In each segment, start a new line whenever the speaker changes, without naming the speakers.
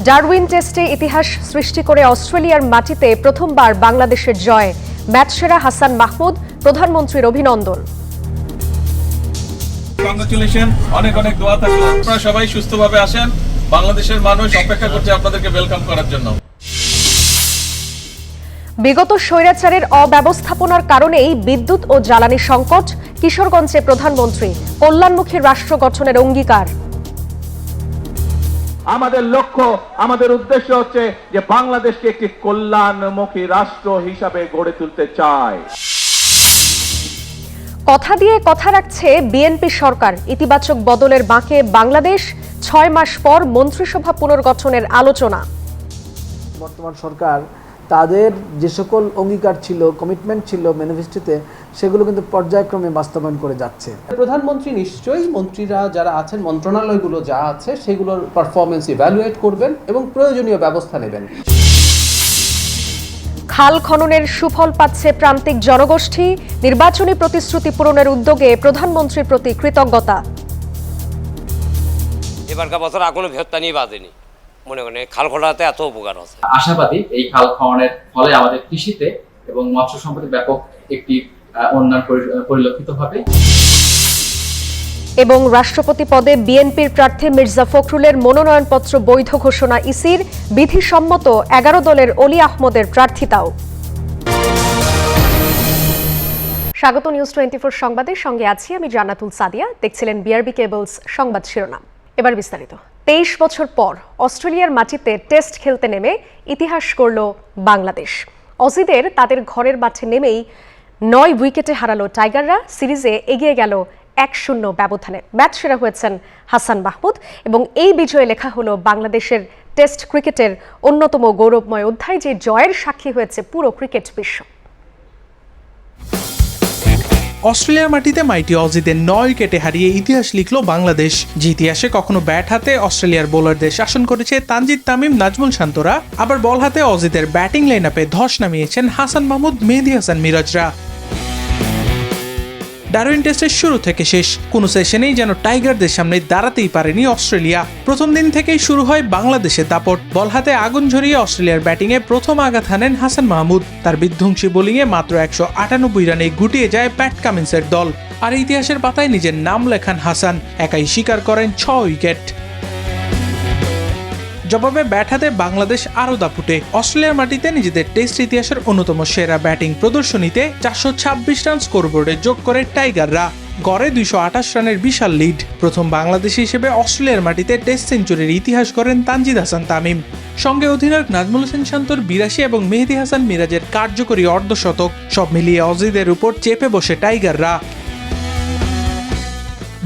Darwin টেস্টে ইতিহাস সৃষ্টি করে অস্ট্রেলিয়ার মাটিতে প্রথমবার বাংলাদেশের জয়। ম্যাচ সেরা হাসান মাহমুদ, প্রধানমন্ত্রীর অভিনন্দন।
কংগ্রাচুলেশন, অনেক অনেক দোয়া থাকলো। আপনারা সবাই সুস্থভাবে আসেন। বাংলাদেশের মানুষ অপেক্ষা করছে আপনাদেরকে ওয়েলকাম করার জন্য।
বিগত স্বৈরাচারের অব্যবস্থাপনার কারণেই বিদ্যুৎ ও জ্বালানি সংকট। কিশোরগঞ্জে প্রধানমন্ত্রী, কল্যাণমুখী রাষ্ট্র গঠনের অঙ্গীকার।
আমাদের লক্ষ্য, আমাদের উদ্দেশ্য হচ্ছে যে বাংলাদেশকে একটি কল্যাণমুখী রাষ্ট্র হিসাবে গড়ে তুলতে চায়।
কথা দিয়ে কথা রাখছে বিএনপি সরকার। ইতিবাচক বদলের বাঁকে বাংলাদেশ। 6 মাস পর মন্ত্রিসভা পুনর্গঠনের আলোচনা।
বর্তমান সরকার তাদের যে সকল অঙ্গীকার ছিল, কমিটমেন্ট ছিল ম্যানিফেস্টোতে, সেগুলো কিন্তু পর্যায়ক্রমে বাস্তবায়ন করে যাচ্ছে।
প্রধানমন্ত্রী নিশ্চয়ই মন্ত্রীরা যারা আছেন, মন্ত্রণালয়গুলো যা আছে সেগুলোর পারফরমেন্স ইভ্যালুয়েট করবেন এবং প্রয়োজনীয় ব্যবস্থা নেবেন।
খাল খননের সুফল পাচ্ছে প্রান্তিক জনগোষ্ঠী। নির্বাচনী প্রতিশ্রুতি পূরণের উদ্যোগে প্রধানমন্ত্রীর প্রতি কৃতজ্ঞতা।
এবারকার বছর আর কোনো ভেত্তা নিয়ে বাজেনি, মনে মনে খাল খোলাতে এত উপকার আছে।
আশাবাদী এই খাল খননের ফলে আমাদের কৃষিতে এবং মৎস্য সম্পদে ব্যাপক একটি উন্নয়ন পরিলক্ষিত হবে।
এবং রাষ্ট্রপতি পদে বিএনপির প্রার্থী মির্জা ফখরুলের মনোনয়নপত্র বৈধ ঘোষণা ইসির। বিধিসম্মত 11 দলের অলি আহমদের প্রার্থিতাও। স্বাগত নিউজ 24 সংবাদের সঙ্গে আছি আমি জান্নাতুল সাদিয়া। দেখছিলেন বিআরবি কেবলস সংবাদ শিরোনাম। এবার বিস্তারিত। 23 বছর পর অস্ট্রেলিয়ার মাটিতে টেস্ট খেলতে নেমে ইতিহাস গড়ল বাংলাদেশ। অজিদের তাদের ঘরের মাঠে নেমেই 9 উইকেটে হারালো টাইগাররা। সিরিজে এগিয়ে গেল 1-0 ব্যবধানে। ম্যাচ সেরা হয়েছেন হাসান মাহমুদ এবং এই বিজয়ে লেখা হলো বাংলাদেশের টেস্ট ক্রিকেটের অন্যতম গৌরবময় অধ্যায়, যে জয়ের সাক্ষী হয়েছে পুরো ক্রিকেট বিশ্ব।
অস্ট্রেলিয়ার মাটিতে মাইটি অজিদের 9 উইকেটে হারিয়ে ইতিহাস লিখল বাংলাদেশ। যে ইতিহাসে কখনো ব্যাট হাতে অস্ট্রেলিয়ার বোলারদের শাসন করেছে তানজিদ তামিম, নাজমুল শান্তরা, আবার বল হাতে অজিদের ব্যাটিং লাইনআপে ধস নামিয়েছেন হাসান মাহমুদ, মেহেদী হাসান মিরাজরা। ডারউইন টেস্টের শুরু থেকে শেষ কোনো সেশনেই যেন টাইগারদের সামনে দাঁড়াতেই পারেনি অস্ট্রেলিয়া। প্রথম দিন থেকেই শুরু হয় বাংলাদেশের দাপট। বল হাতে আগুন ঝরিয়ে অস্ট্রেলিয়ার ব্যাটিংয়ে প্রথম আঘাত হানেন হাসান মাহমুদ। তার বিধ্বংসী বোলিংয়ে মাত্র 198 রানে গুটিয়ে যায় প্যাট কামিন্সের দল। আর ইতিহাসের পাতায় নিজের নাম লেখান হাসান, একাই শিকার করেন 6 উইকেট। জবাবে ব্যাট হাতে বাংলাদেশ আরও দাপুটে। অস্ট্রেলিয়ার মাটিতে নিজেদের টেস্ট ইতিহাসের অন্যতম সেরা ব্যাটিং প্রদর্শনীতে 426 রান স্কোরবোর্ডে যোগ করে টাইগাররা। গড়ে 228 রানের বিশাল লিড। প্রথম বাংলাদেশি হিসেবে অস্ট্রেলিয়ার মাটিতে টেস্ট সেঞ্চুরির ইতিহাস করেন তানজিদ হাসান তামিম। সঙ্গে অধিনায়ক নাজমুল হোসেন শান্তর 82 এবং মেহেদী হাসান মিরাজের কার্যকরী অর্ধশতক। সব মিলিয়ে অজিদের উপর চেপে বসে টাইগাররা।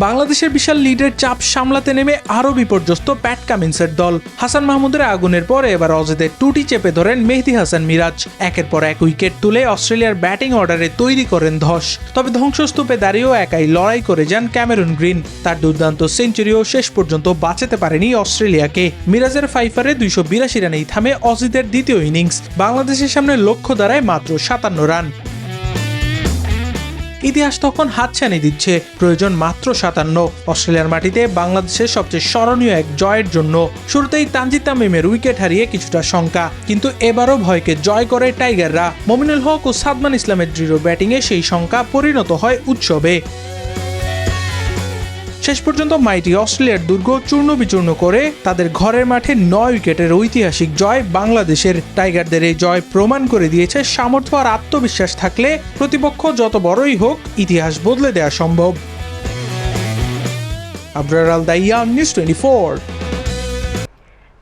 বাংলাদেশের বিশাল লিডের চাপ সামলাতে নেমে আরও বিপর্যস্ত প্যাট কামিন্সের দল। হাসান মাহমুদের আগুনের পরে এবার অজিদের টুটি চেপে ধরেন মেহেদী হাসান মিরাজ। একের পর এক উইকেট তুলে অস্ট্রেলিয়ার ব্যাটিং অর্ডারে তৈরি করেন ধস। তবে ধ্বংসস্তূপে দাঁড়িয়েও একাই লড়াই করে যান ক্যামেরুন গ্রিন। তার দুর্দান্ত সেঞ্চুরিও শেষ পর্যন্ত বাঁচাতে পারেনি অস্ট্রেলিয়াকে। মিরাজের ফাইফারে 282 রানেই থামে অজিদের দ্বিতীয় ইনিংস। বাংলাদেশের সামনে লক্ষ্য দাঁড়ায় মাত্র 57 রান। ইতিহাস তখন হাতছানি দিচ্ছে, প্রয়োজন মাত্র 57। অস্ট্রেলিয়ার মাটিতে বাংলাদেশের সবচেয়ে স্মরণীয় এক জয়ের জন্য। শুরুতেই তানজিদ তামিমের উইকেট হারিয়ে কিছুটা শঙ্কা, কিন্তু এবারও ভয়কে জয় করে টাইগাররা। মমিনুল হক ও সাদমান ইসলামের দৃঢ় ব্যাটিংয়ে সেই শঙ্কা পরিণত হয় উৎসবে। শেষ পর্যন্ত মাইটি অস্ট্রেলিয়ার দুর্গ চূর্ণ বিচূর্ণ করে তাদের ঘরের মাঠে 9 উইকেটের ঐতিহাসিক জয় বাংলাদেশের। টাইগারদের এই জয় প্রমাণ করে দিয়েছে সামর্থ্য আর আত্মবিশ্বাস থাকলে প্রতিপক্ষ যত বড়ই হোক ইতিহাস বদলে দেওয়া সম্ভব। আবরার আল দাইয়া, নিউজ 24।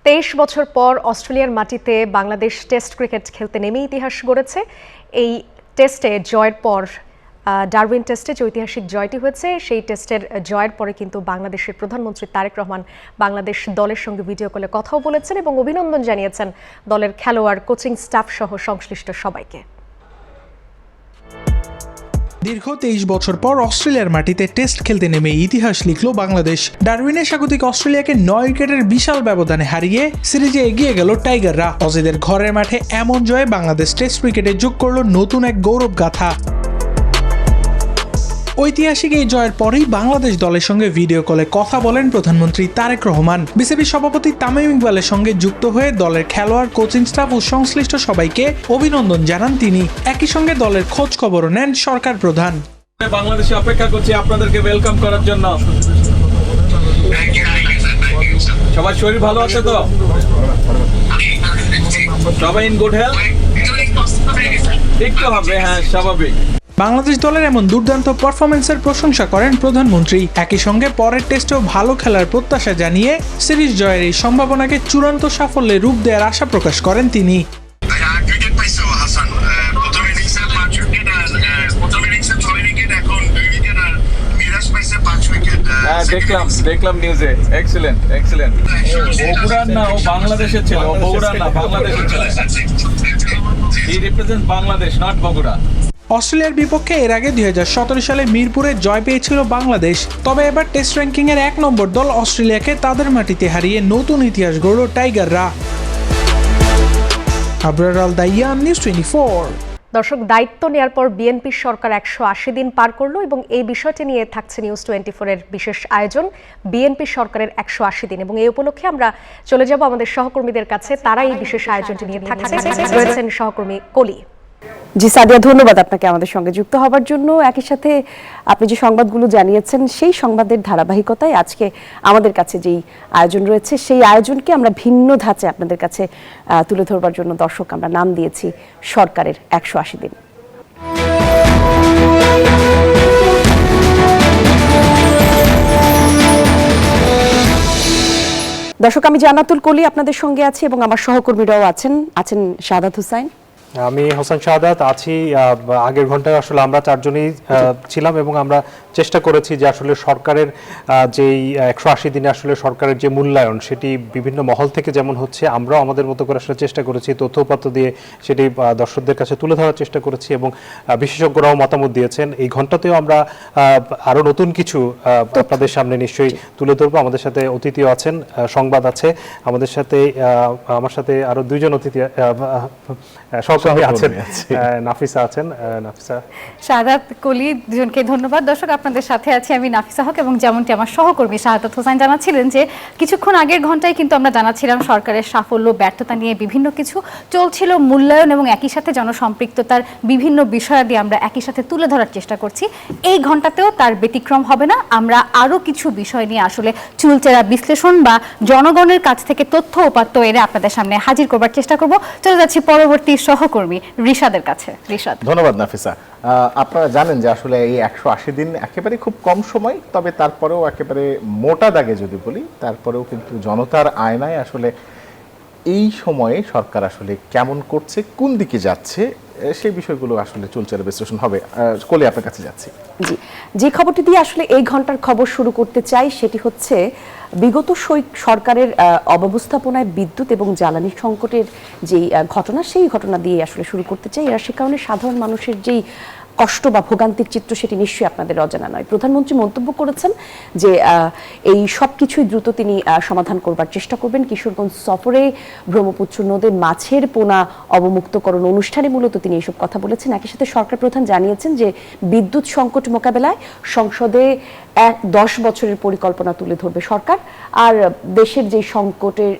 23 বছর পর অস্ট্রেলিয়ার মাটিতে বাংলাদেশ টেস্ট ক্রিকেট খেলতে নেমে ইতিহাস গড়েছে। এই টেস্টে জয়ের পর ডারউইন টেস্টে যে ঐতিহাসিক জয়টি হয়েছে, সেই টেস্টের জয়ের পরে কিন্তু বাংলাদেশের প্রধানমন্ত্রী তারেক রহমান বাংলাদেশ দলের সঙ্গে ভিডিও কলে কথাও বলেছেন এবং অভিনন্দন জানিয়েছেন দলের খেলোয়াড়, কোচিং স্টাফ সহ সংশ্লিষ্ট সবাইকে।
দীর্ঘ 23 বছর পর অস্ট্রেলিয়ার মাটিতে টেস্ট খেলতে নেমে ইতিহাস লিখল বাংলাদেশ। ডারউইনে স্বাগতিক অস্ট্রেলিয়াকে 9 উইকেটের বিশাল ব্যবধানে হারিয়ে সিরিজে এগিয়ে গেল টাইগাররা। অজিদের ঘরের মাঠে এমন জয়ে বাংলাদেশ টেস্ট ক্রিকেটে যোগ করল নতুন এক গৌরব গাথা। ঐতিহাসিক এই জয়ের পরেই বাংলাদেশ দলের সঙ্গে ভিডিও কলে কথা বলেন প্রধানমন্ত্রী তারেক রহমান। বিসিবি সভাপতি তামিম ইকবালের সঙ্গে যুক্ত হয়ে দলের খেলোয়াড়, কোচিং স্টাফ ও সংশ্লিষ্ট সবাইকে অভিনন্দন জানান তিনি। একই সঙ্গে দলের খোঁজ খবরও নেন সরকার প্রধান।
বাংলাদেশে অপেক্ষা করছি আপনাদেরকে ওয়েলকাম করার জন্য। সবার শরীর ভালো আছে তো? সবাই ইন গুড হেলথ? ঠিক তো হবে, হ্যাঁ স্বাভাবিক।
বাংলাদেশ দলের এমন দুর্দান্ত পারফরমেন্সের প্রশংসা করেন প্রধানমন্ত্রী। একই সঙ্গে পরের টেস্টেও ভালো খেলার প্রত্যাশা জানিয়ে সিরিজ জয়ের এই সম্ভাবনাকে চূড়ান্ত সাফল্যে রূপ দেওয়ার আশা প্রকাশ করেন তিনি।
দেখলাম নিউজে। Excellent excellent. বগুড়ার না, ও বাংলাদেশের ছেলে। ও বগুড়ার না, বাংলাদেশের ছেলে। হি রিপ্রেজেন্ট বাংলাদেশ, নট বগুড়া।
অস্ট্রেলিয়ার বিপক্ষে এর আগে 2017 সালে মিরপুরে জয় পেয়েছিল বাংলাদেশ। তবে এবার টেস্ট র্যাঙ্কিংয়ের 1 নম্বর দল অস্ট্রেলিয়াকে তাদের মাটিতে হারিয়ে নতুন ইতিহাস গড়ল টাইগাররা। আবরার আল দাইয়ান, নিউজ 24।
দর্শক, দায়িত্ব নেয়ার পর বিএনপির সরকার 180 দিন পার করলো এবং এই বিষয়টি নিয়ে থাকছে নিউজ 24-এর বিশেষ আয়োজন বিএনপির সরকারের 180 দিন। এবং এই উপলক্ষে আমরা চলে যাব আমাদের সহকর্মীদের কাছে, তারা এই বিশেষ আয়োজনটি নিয়ে থাকছে। রয়েছেন সহকর্মী কলি।
জি সাদিয়া, ধন্যবাদ আপনাকে আমাদের সঙ্গে যুক্ত হবার জন্য। একই সাথে আপনি যে সংবাদগুলো জানিয়েছেন সেই সংবাদের ধারাবাহিকতায় আজকে আমাদের কাছে যেই আয়োজন রয়েছে সেই আয়োজনকে আমরা ভিন্ন ধাঁচে আপনাদের কাছে তুলে ধরবার জন্য দর্শক আমরা নাম দিয়েছি সরকারের 180 দিন। দর্শক, আমি জান্নাতুল কলি আপনাদের সঙ্গে আছি এবং আমার সহকর্মীরাও আছেন শাহাদাত হোসাইন।
আমি হোসেন শাহাদাত আছি। আগের ঘন্টায় আসলে আমরা চারজনই ছিলাম এবং আমরা চেষ্টা করেছি যে আসলে সরকারের যেই 180 দিনে আসলে সরকারের যে মূল্যায়ন সেটি বিভিন্ন মহল থেকে যেমন হচ্ছে, আমরাও আমাদের মতো করে আসলে চেষ্টা করেছি তথ্যপত্র দিয়ে সেটি দর্শকদের কাছে তুলে ধরার চেষ্টা করেছি এবং বিশেষজ্ঞরাও মতামত দিয়েছেন। এই ঘন্টাতেও আমরা আরো নতুন কিছু আপনাদের সামনে নিশ্চয়ই তুলে ধরবো। আমাদের সাথে অতিথিও আছেন, সংবাদ আছে আমাদের সাথে, আমার সাথে আরো দুইজন অতিথি সহকর্মী আছেন, নাফিসা আছেন। নাফিসা,
শাহাদাত, কলি, দুজনকে ধন্যবাদ। দর্শক, আপনাদের সাথে আছি আমি নাফিসা হক এবং যেমনটি আমার সহকর্মী শাহাদাত হোসেন জানাচ্ছিলেন যে কিছুক্ষণ আগের ঘন্টায় কিন্তু আমরা জানাচ্ছিলাম সরকারের সাফল্য ব্যর্থতা নিয়ে বিভিন্ন কিছু চলছিল, মূল্যায়ন এবং একই সাথে জনসম্পৃক্ততার বিভিন্ন বিষয়াদি আমরা একই সাথে তুলে ধরার চেষ্টা করছি। এই ঘন্টাতেও তার ব্যতিক্রম হবে না। আমরা আরও কিছু বিষয় নিয়ে আসলে চুলচেরা বিশ্লেষণ বা জনগণের কাছ থেকে তথ্য উপাত্ত এনে আপনাদের সামনে হাজির করবার চেষ্টা করব। চলে যাচ্ছি পরবর্তী সহকর্মী রিশাদের কাছে। রিশাদ,
ধন্যবাদ নাফিসা। আপনারা জানেন যে আসলে এই 180 দিন একেবারে খুব কম সময়, তবে তারপরেও একেবারে মোটা দাগে যদি বলি, তারপরেও কিন্তু জনতার আয়নায় আসলে এই সময়ে সরকার আসলে কেমন করছে, কোন দিকে যাচ্ছে, সেই বিষয়গুলো আসলে চুলচেরা বিশ্লেষণ হবে। কলি, আপনার কাছে যাচ্ছি।
জি, যে খবরটি দিয়ে আসলে এই ঘন্টার খবর শুরু করতে চাই সেটি হচ্ছে বিগত সরকারের অব্যবস্থাপনায় বিদ্যুৎ এবং জ্বালানি সংকটের যেই ঘটনা, সেই ঘটনা দিয়ে আসলে শুরু করতে চাই। আর সে কারণে সাধারণ মানুষের যেই কষ্ট বা ভোগান্তির চিত্র সেটি নিশ্চয়ই আপনাদের অজানা নয়। প্রধানমন্ত্রী মন্তব্য করেছেন যে এই সব কিছুই দ্রুত তিনি সমাধান করবার চেষ্টা করবেন। কিশোরগঞ্জ সফরে ব্রহ্মপুত্র নদে মাছের পোনা অবমুক্তকরণ অনুষ্ঠানে মূলত তিনি এইসব কথা বলেছেন। একই সাথে সরকার প্রধান জানিয়েছেন যে বিদ্যুৎ সংকট মোকাবেলায় সংসদে 10 বছরের পরিকল্পনা তুলে ধরবে সরকার। আর দেশের যে সংকটের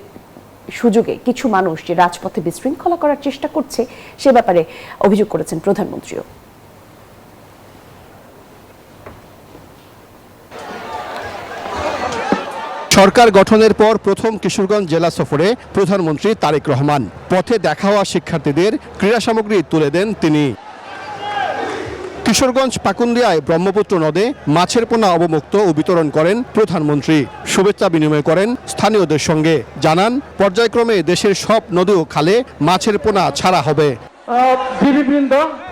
সুযোগে কিছু মানুষ যে রাজপথে বিশৃঙ্খলা করার চেষ্টা করছে সে ব্যাপারে অভিযোগ করেছেন প্রধানমন্ত্রীও।
সরকার গঠনের পর প্রথম কিশোরগঞ্জ জেলা সফরে প্রধানমন্ত্রী তারেক রহমান। পথে দেখা হওয়া শিক্ষার্থীদের ক্রীড়া সামগ্রী তুলে দেন তিনি। কিশোরগঞ্জ পাকুন্দিয়ায় ব্রহ্মপুত্র নদে মাছের পোনা অবমুক্ত ও বিতরণ করেন প্রধানমন্ত্রী। শুভেচ্ছা বিনিময় করেন স্থানীয়দের সঙ্গে। জানান পর্যায়ক্রমে দেশের সব নদী ও খালে মাছের পোনা ছাড়া হবে।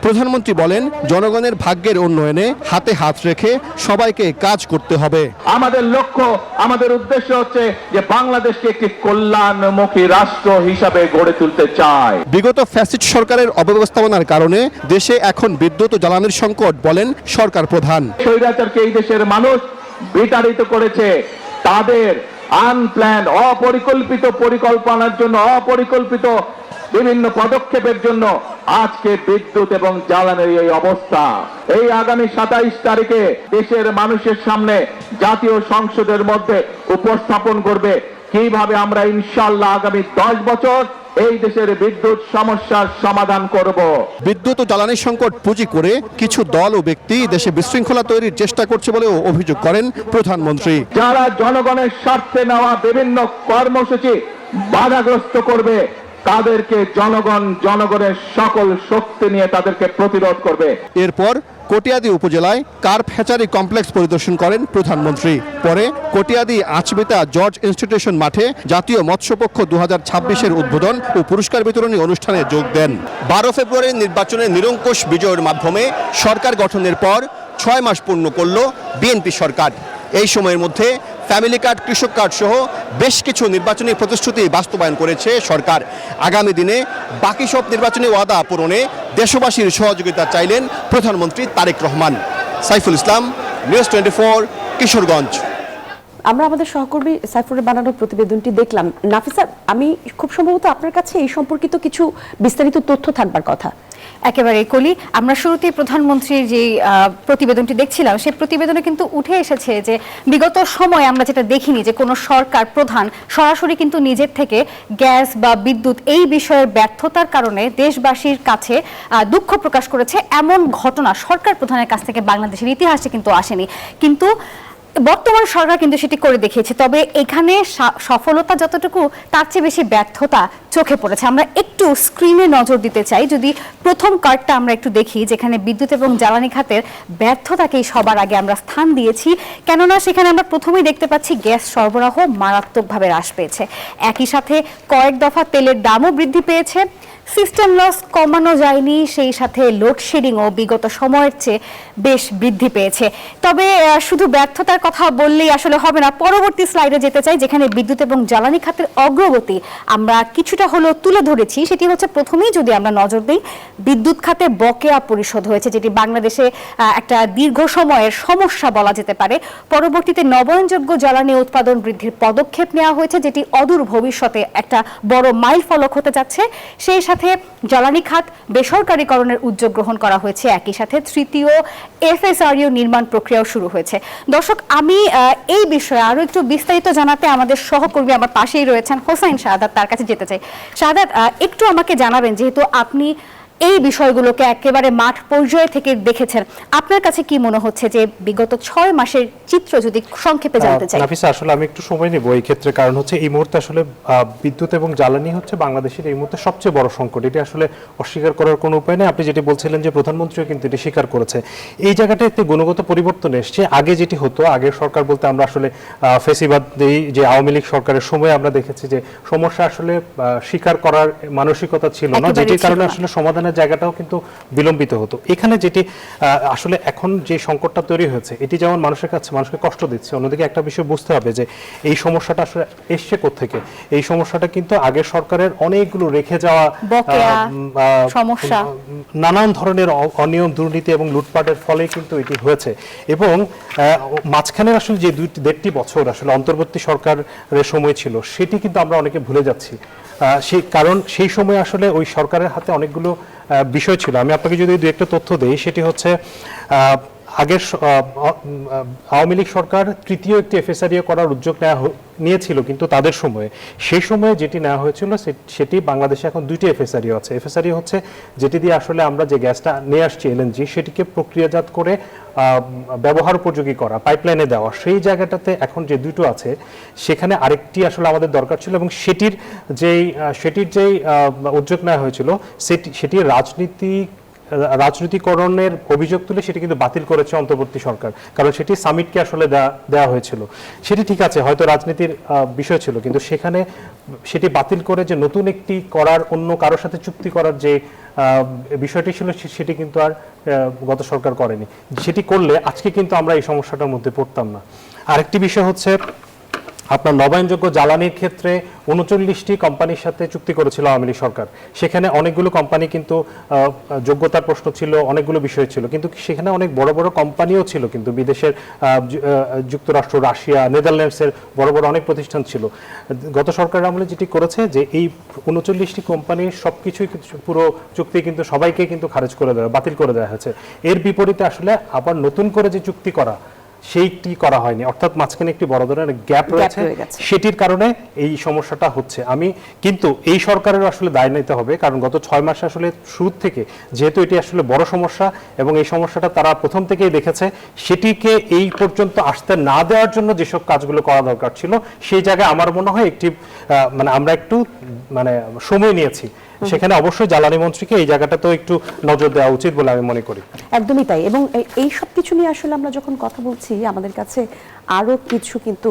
প্রধানমন্ত্রী বলেন জনগণের ভাগ্যের উন্নয়নে হাতে হাত রেখে সবাইকে কাজ করতে হবে।
আমাদের লক্ষ্য, আমাদের উদ্দেশ্য হচ্ছে যে বাংলাদেশকে একটি কল্যাণমুখী রাষ্ট্র হিসাবে গড়ে তুলতে চাই।
বিগত ফ্যাসিস্ট সরকারের অব্যবস্থাপনার কারণে দেশে এখন বিদ্যুৎ ও জ্বালানির সংকট বলেন সরকার প্রধান।
স্বৈরাচারকে এই দেশের মানুষ বিতাড়িত করেছে তাদের আনপ্ল্যান্ড, অপরিকল্পিত পরিকল্পনার জন্য, অপরিকল্পিত বিভিন্ন পদক্ষেপের জন্য আজকে বিদ্যুৎ এবং জ্বালানির এই অবস্থা। এই আগামী 27 তারিখে দেশের মানুষের সামনে জাতীয় সংসদের মধ্যে উপস্থাপন করবে কিভাবে আমরা ইনশাআল্লাহ আগামী 10 বছর এই দেশের বিদ্যুৎ সমস্যার সমাধান করব।
বিদ্যুৎ ও জ্বালানি সংকট পুঁজি করে কিছু দল ও ব্যক্তি দেশে বিশৃঙ্খলা তৈরির চেষ্টা করছে বলেও অভিযোগ করেন প্রধানমন্ত্রী।
যারা জনগণের স্বার্থে নেওয়া বিভিন্ন কর্মসূচি বাধাগ্রস্ত করবে তাদেরকে জনগণের সকল শক্তি নিয়ে তাদেরকে প্রতিরোধ করবে।
এরপর কটিয়াদী উপজেলায় কার্প হ্যাচারি কমপ্লেক্স পরিদর্শন করেন প্রধানমন্ত্রী। পরে কটিয়াদী আচমিতা জর্জ ইনস্টিটিউশন মাঠে জাতীয় মৎস্যপক্ষ 2026-এর উদ্বোধন ও পুরস্কার বিতরণী অনুষ্ঠানে যোগ দেন। 12 ফেব্রুয়ারির নির্বাচনে নিরঙ্কুশ বিজয়ের মাধ্যমে সরকার গঠনের পর 6 মাস পূর্ণ করল বিএনপি সরকার। এই সময়ের মধ্যে ফ্যামিলি কার্ড, কৃষক কার্ড সহ বেশ কিছু নির্বাচনী প্রতিশ্রুতি বাস্তবায়ন করেছে সরকার। আগামী দিনে বাকি সব নির্বাচনী ওয়াদা পূরণে দেশবাসীর সহযোগিতা চাইলেন প্রধানমন্ত্রী তারেক রহমান। সাইফুল ইসলাম, নিউজ 24, কিশোরগঞ্জ।
আমরা আমাদের সহকর্মী সাইফুরের বানানো প্রতিবেদনটি দেখলাম। নাফিসা, আমি খুব সম্ভবত আপনার কাছে এই সম্পর্কিত কিছু বিস্তারিত তথ্য থাকবার কথা।
একেবারে কলি, আমরা শুরুতেই প্রধানমন্ত্রীর যে প্রতিবেদনটি দেখছিলাম সেই প্রতিবেদনে কিন্তু উঠে এসেছে যে বিগত সময় আমরা যেটা দেখিনি যে কোনো সরকার প্রধান সরাসরি কিন্তু নিজের থেকে গ্যাস বা বিদ্যুৎ এই বিষয়ের ব্যর্থতার কারণে দেশবাসীর কাছে দুঃখ প্রকাশ করেছে, এমন ঘটনা সরকার প্রধানের কাছ থেকে বাংলাদেশের ইতিহাসে কিন্তু আসেনি। কিন্তু বর্তমান সরকার কিন্তু সেটি করে দেখিয়েছে। তবে এখানে সফলতা যতটুকু তার চেয়ে বেশি ব্যর্থতা চোখে পড়েছে। আমরা একটু স্ক্রিনে নজর দিতে চাই। যদি প্রথম কার্ডটা আমরা একটু দেখি, যেখানে বিদ্যুৎ এবং জ্বালানি খাতের ব্যর্থতাকেই সবার আগে আমরা স্থান দিয়েছি, কেননা সেখানে আমরা প্রথমেই দেখতে পাচ্ছি গ্যাস সরবরাহ মারাত্মকভাবে হ্রাস পেয়েছে। একই সাথে কয়েক দফা তেলের দামও বৃদ্ধি পেয়েছে। সিস্টেম লস কমানো যায়নি, সেই সাথে লোডশেডিংও বিগত সময়ের চেয়ে বেশ বৃদ্ধি পেয়েছে। তবে শুধু ব্যর্থতার কথা বললেই আসলে হবে না। পরবর্তী স্লাইডে যেতে চাই, যেখানে বিদ্যুৎ এবং জ্বালানি খাতের অগ্রগতি আমরা কিছুটা হলেও তুলে ধরেছি। সেটি হচ্ছে প্রথমেই যদি আমরা নজর দিই, বিদ্যুৎ খাতে বকেয়া পরিশোধ হয়েছে, যেটি বাংলাদেশে একটা দীর্ঘ সময়ের সমস্যা বলা যেতে পারে। পরবর্তীতে নবায়নযোগ্য জ্বালানি উৎপাদন বৃদ্ধির পদক্ষেপ নেওয়া হয়েছে, যেটি অদূর ভবিষ্যতে একটা বড় মাইল ফলক হতে যাচ্ছে। সেই সাথে জ্বালানি খাত বেসরকারীকরণের উদ্যোগ গ্রহণ করা হয়েছে। একই সাথে তৃতীয় এফএসআরইউ নির্মাণ প্রক্রিয়াও শুরু হয়েছে। দর্শক, আমি এই বিষয়ে আরো একটু বিস্তারিত জানাতে আমাদের সহকর্মী আমার পাশেই রয়েছেন হোসাইন শাহাদাত, তার কাছে যেতে চাই। শাহাদাত, একটু আমাকে জানাবেন, যেহেতু আপনি এই বিষয়গুলোকে একেবারে মাঠ পর্যায়ে থেকে দেখেছেন, আপনার কাছে কি মনে হচ্ছে যে বিগত 6 মাসের চিত্র যদি সংক্ষেপে জানতে চাই?
নাফিসা, আসলে আমি একটু সময় নেব এই ক্ষেত্রে, কারণ হচ্ছে এই মুহূর্তে আসলে বিদ্যুৎ এবং জ্বালানি হচ্ছে বাংলাদেশের এই মুহূর্তে সবচেয়ে বড় সংকট। এটি আসলে অস্বীকার করার কোনো উপায় নেই। আপনি যেটি বলছিলেন যে প্রধানমন্ত্রীও কিন্তু এটি স্বীকার করেছে। এই জায়গাটায় একটি গুণগত পরিবর্তন এসছে। আগে যেটি হতো, আগের সরকার বলতে আমরা আসলে ফেসিবাদী যে আওয়ামী লীগ সরকারের সময় আমরা দেখেছি যে সমস্যা আসলে স্বীকার করার মানসিকতা ছিল না, যেটির কারণে আসলে সমাধানের জায়গাটাও কিন্তু বিলম্বিত হতো। এখানে যেটি আসলে এখন যে সংকটটা তৈরি হয়েছে, এটি যেমন মানুষের কাছে মানুষকে কষ্ট দিচ্ছে, অন্যদিকে একটা বিষয় বুঝতে হবে যে এই সমস্যাটা আসলে এসছে কোত্থেকে। এই সমস্যাটা কিন্তু আগের সরকারের অনেকগুলো রেখে যাওয়া
সমস্যা,
নানান ধরনের অনিয়ম, দুর্নীতি এবং লুটপাটের ফলে কিন্তু এটি হয়েছে। এবং মাঝখানে আসলে যে 2.5 বছর আসলে অন্তর্বর্তী সরকারের সময় ছিল, সেটি কিন্তু আমরা অনেকে ভুলে যাচ্ছি। কারণ সেই সময় আসলে ওই সরকারের হাতে অনেকগুলো বিষয় ছিল। আমি আপনাকে যদি 2-1টা তথ্য দেই, সেটি হচ্ছে আগের আওয়ামী লীগ সরকার তৃতীয় একটি এফএসআরইউ করার উদ্যোগ নিয়েছিল, কিন্তু তাদের সময়ে সেই সময়ে যেটি নেওয়া হয়েছিল সেটি বাংলাদেশে এখন 2টি এফএসআরইউ আছে। এফএসআরইউ হচ্ছে যেটি দিয়ে আসলে আমরা যে গ্যাসটা নিয়ে আসছি এলএনজি, সেটিকে প্রক্রিয়াজাত করে ব্যবহার উপযোগী করা, পাইপলাইনে দেওয়া। সেই জায়গাটাতে এখন যে 2টো আছে, সেখানে আরেকটি আসলে আমাদের দরকার ছিল, এবং সেটির যেই উদ্যোগ নেওয়া হয়েছিল সেটি রাজনীতিকরণের অভিযোগ তুলে সেটি কিন্তু বাতিল করেছে অন্তর্বর্তী সরকার। কারণ সেটি সামিটকে আসলে দেওয়া হয়েছিল। সেটি ঠিক আছে, হয়তো রাজনীতির বিষয় ছিল, কিন্তু সেখানে সেটি বাতিল করে যে নতুন একটি করার, অন্য কারোর সাথে চুক্তি করার যে বিষয়টি ছিল, সেটি কিন্তু আর গত সরকার করেনি। সেটি করলে আজকে কিন্তু আমরা এই সমস্যাটার মধ্যে পড়তাম না। আরেকটি বিষয় হচ্ছে আপনার নবায়নযোগ্য জ্বালানির ক্ষেত্রে ৩৯টি কোম্পানির সাথে চুক্তি করেছিল আওয়ামী লীগ সরকার। সেখানে অনেকগুলো কোম্পানি কিন্তু যোগ্যতার প্রশ্ন ছিল, অনেকগুলো বিষয় ছিল, কিন্তু সেখানে অনেক বড় বড় কোম্পানিও ছিল, কিন্তু বিদেশের যুক্তরাষ্ট্র, রাশিয়া, নেদারল্যান্ডসের বড় বড় অনেক প্রতিষ্ঠান ছিল। গত সরকার আমলে যেটি করেছে যে এই ৩৯টি কোম্পানির সবকিছুই পুরো চুক্তি কিন্তু সবাইকে কিন্তু খারিজ করে দেওয়া, বাতিল করে দেওয়া হয়েছে। এর বিপরীতে আসলে আবার নতুন করে যে চুক্তি করা সেইটি করা হয়নি, অর্থাৎ মাঝখানে একটি বড় ধরনের গ্যাপ রয়েছে, সেটির কারণে এই সমস্যাটা হচ্ছে। আমি কিন্তু এই সরকারের আসলে দায় নিতে হবে, কারণ গত 6 মাসে আসলে শুরু থেকে যেহেতু এটি আসলে বড় সমস্যা এবং এই সমস্যাটা তারা প্রথম থেকেই দেখেছে, সেটিকে এই পর্যন্ত আসতে না দেওয়ার জন্য যেসব কাজগুলো করা দরকার ছিল সেই জায়গায় আমার মনে হয় একটি আমরা একটু সময় নিয়েছি। সেখানে অবশ্যই জ্বালানি মন্ত্রীকে এই জায়গাটাতেও একটু নজর দেওয়া উচিত বলে আমি মনে করি।
একদমই তাই। এবং এই সব কিছু নিয়ে আসলে আমরা যখন কথা বলছি, আমাদের কাছে আরো কিছু কিন্তু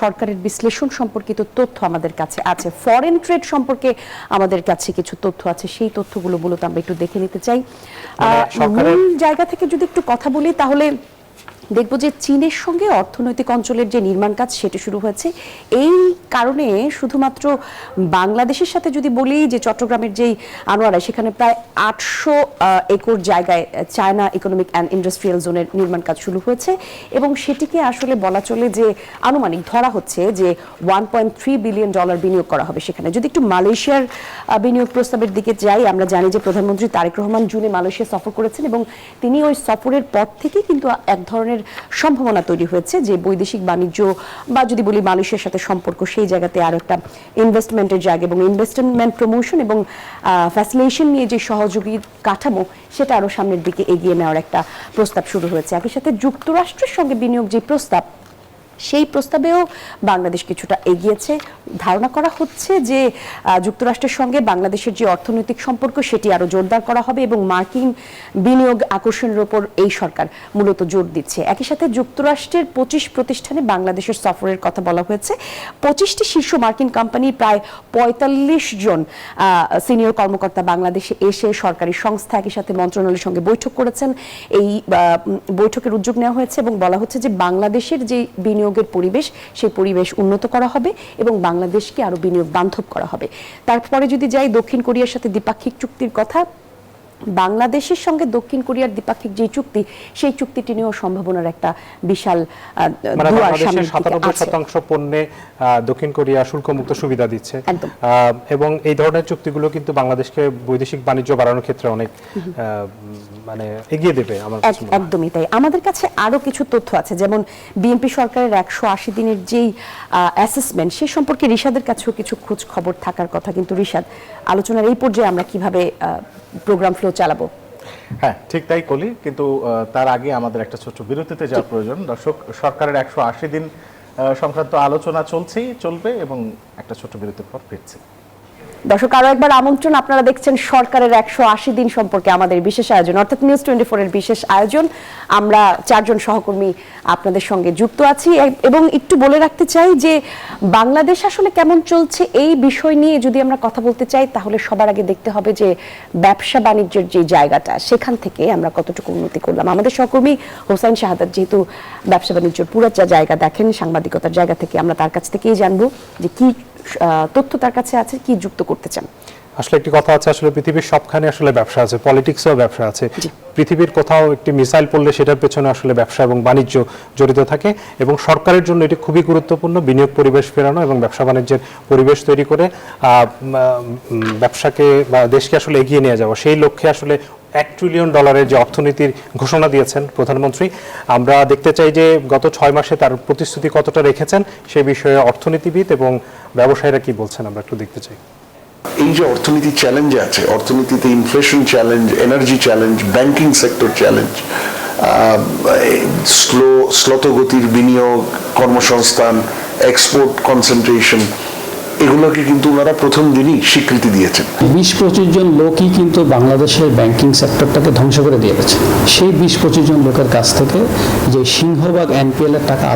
সরকারের বিশ্লেষণ সম্পর্কিত তথ্য আমাদের কাছে আছে, ফরেন ট্রেড সম্পর্কে আমাদের কাছে কিছু তথ্য আছে, সেই তথ্যগুলো মূলত আমরা একটু দেখে নিতে চাই। মূল জায়গা থেকে যদি একটু কথা বলি তাহলে দেখব যে চীনের সঙ্গে অর্থনৈতিক অঞ্চলের যে নির্মাণ কাজ সেটি শুরু হয়েছে। এই কারণে শুধুমাত্র বাংলাদেশের সাথে যদি বলি যে চট্টগ্রামের যেই আনোয়ারা, সেখানে প্রায় ৮০০ একর জায়গায় চায়না ইকোনমিক অ্যান্ড ইন্ডাস্ট্রিয়াল জোনের নির্মাণ কাজ শুরু হয়েছে এবং সেটিকে আসলে বলা চলে যে আনুমানিক ধরা হচ্ছে যে $1.3 বিলিয়ন বিনিয়োগ করা হবে সেখানে। যদি একটু মালয়েশিয়ার বিনিয়োগ প্রস্তাবের দিকে যাই, আমরা জানি যে প্রধানমন্ত্রী তারেক রহমান জুনে মালয়েশিয়া সফর করেছেন এবং তিনি ওই সফরের পর থেকে কিন্তু এক ধরনের সম্ভাবনা তৈরি হয়েছে যে বৈদেশিক বাণিজ্য বা যদি বলি মালয়েশিয়ার সাথে সম্পর্ক, সেই জায়গাতে আরো একটা ইনভেস্টমেন্টের জায়গা এবং ইনভেস্টমেন্ট প্রমোশন এবং ফ্যাসিলিটেশন নিয়ে যে সহযোগী কাঠামো সেটা আরো সামনের দিকে এগিয়ে নেওয়ার একটা প্রস্তাব শুরু হয়েছে। একই সাথে যুক্তরাষ্ট্রের সঙ্গে বিনিয়োগ যে প্রস্তাব, সেই প্রস্তাবেও বাংলাদেশ কিছুটা এগিয়েছে। ধারণা করা হচ্ছে যে যুক্তরাষ্ট্রের সঙ্গে বাংলাদেশের যে অর্থনৈতিক সম্পর্ক সেটি আরো জোরদার করা হবে এবং মার্কিন বিনিয়োগ আকর্ষণের উপর এই সরকার মূলত জোর দিচ্ছে। একই সাথে যুক্তরাষ্ট্রের 25 প্রতিষ্ঠানে বাংলাদেশের সফরের কথা বলা হয়েছে। 25টি শীর্ষ মার্কিন কোম্পানি, প্রায় 45 জন সিনিয়র কর্মকর্তা বাংলাদেশে এসে সরকারি সংস্থা, একই সাথে মন্ত্রণালয়ের সঙ্গে বৈঠক করেছেন। এই বৈঠকের উদ্যোগ নেওয়া হয়েছে এবং বলা হচ্ছে যে বাংলাদেশের যে বিনিয়োগের পরিবেশ, সেই পরিবেশ উন্নত করা হবে এবং বাংলাদেশকে আরো বিনিয়োগ বান্ধব করা হবে। তারপরে যদি যাই দক্ষিণ কোরিয়ার সাথে দ্বিপাক্ষিক চুক্তির কথা, বাংলাদেশের সঙ্গে দক্ষিণ কোরিয়ার দ্বিপাক্ষিক যে চুক্তি, সেই চুক্তিটি নিয়েও সম্ভাবনার একটা বিশাল দুয়ার সামনে
97% পণ্যে দক্ষিণ কোরিয়া শুল্কমুক্ত সুবিধা দিচ্ছে এবং এই ধরনের চুক্তিগুলো কিন্তু বাংলাদেশকে বৈদেশিক বাণিজ্য বাড়ানোর ক্ষেত্রে অনেক এগিয়ে দেবে।
একদমই তাই। আমাদের কাছে আরো কিছু তথ্য আছে, যেমন বিএনপি সরকারের 180 দিনের যেই অ্যাসেসমেন্ট, সেই সম্পর্কে রিশাদের কাছেও কিছু খোঁজ খবর থাকার কথা। কিন্তু রিশাদ, আলোচনার এই পর্যায়ে আমরা কিভাবে প্রোগ্রাম ফ্লো চালাবো?
হ্যাঁ, ঠিক তাই কলি, কিন্তু তার আগে আমাদের একটা ছোট্ট বিরতিতে যাওয়ার প্রয়োজন। দর্শক, সরকারের 180 দিন সংক্রান্ত আলোচনা চলবে এবং একটা ছোট্ট বিরতির পর ফিরছে।
দর্শক, আরো একবার আমন্ত্রণ, আপনারা দেখছেন সরকারের 180 দিন সম্পর্কে আমাদের বিশেষ আয়োজন, অর্থাৎ নিউজ 24 এর বিশেষ আয়োজন। আমরা 4 জন সহকর্মী আপনাদের সঙ্গে যুক্ত আছি এবং একটু বলে রাখতে চাই যে বাংলাদেশ আসলে কেমন চলছে এই বিষয় নিয়ে যদি আমরা কথা বলতে চাই, তাহলে সবার আগে দেখতে হবে যে ব্যবসা বাণিজ্যের যে জায়গাটা, সেখান থেকে আমরা কতটুকু উন্নতি করলাম। আমাদের সহকর্মী হোসাইন শাহাদাত যেহেতু ব্যবসা বাণিজ্যের পুরো জায়গা দেখেন, সাংবাদিকতার জায়গা থেকে, আমরা তার কাছ থেকেই জানবো যে কি তথ্য তার কাছে আছে, কি যুক্ত করতে চান।
আসলে একটি কথা আছে, আসলে পৃথিবীর সবখানে আসলে ব্যবসা আছে, পলিটিক্সেও ব্যবসা আছে। পৃথিবীর কোথাও একটি মিসাইল পড়লে সেটার পেছনে আসলে ব্যবসা এবং বাণিজ্য জড়িত থাকে এবং সরকারের জন্য এটি খুবই গুরুত্বপূর্ণ, বিনিয়োগ পরিবেশ ফেরানো এবং ব্যবসা বাণিজ্যের পরিবেশ তৈরি করে ব্যবসাকে বা দেশকে আসলে এগিয়ে নিয়ে যাওয়া। সেই লক্ষ্যে আসলে $1 ট্রিলিয়ন যে অর্থনীতির ঘোষণা দিয়েছেন প্রধানমন্ত্রী, আমরা দেখতে চাই যে গত 6 মাসে তার প্রতিশ্রুতি কতটা রেখেছেন সে বিষয়ে অর্থনীতিবিদ এবং ব্যবসায়ীরা কি বলছেন আমরা একটু দেখতে চাই।
এই যে অর্থনীতির চ্যালেঞ্জ আছে, অর্থনীতিতে inflation challenge, energy challenge, banking sector challenge, স্লতগতির বিনিয়োগ, কর্মসংস্থান, এক্সপোর্ট কনসেন্ট্রেশন, এগুলোকে কিন্তু ওনারা প্রথম দিনই স্বীকৃতি দিয়েছেন।
20-25 জন লোকই কিন্তু বাংলাদেশের ব্যাংকিং সেক্টরটাকে ধ্বংস করে দিয়েছে। সেই 20-25 জন লোকের কাছ থেকে যে সিংহভাগ এনপিএল এর টাকা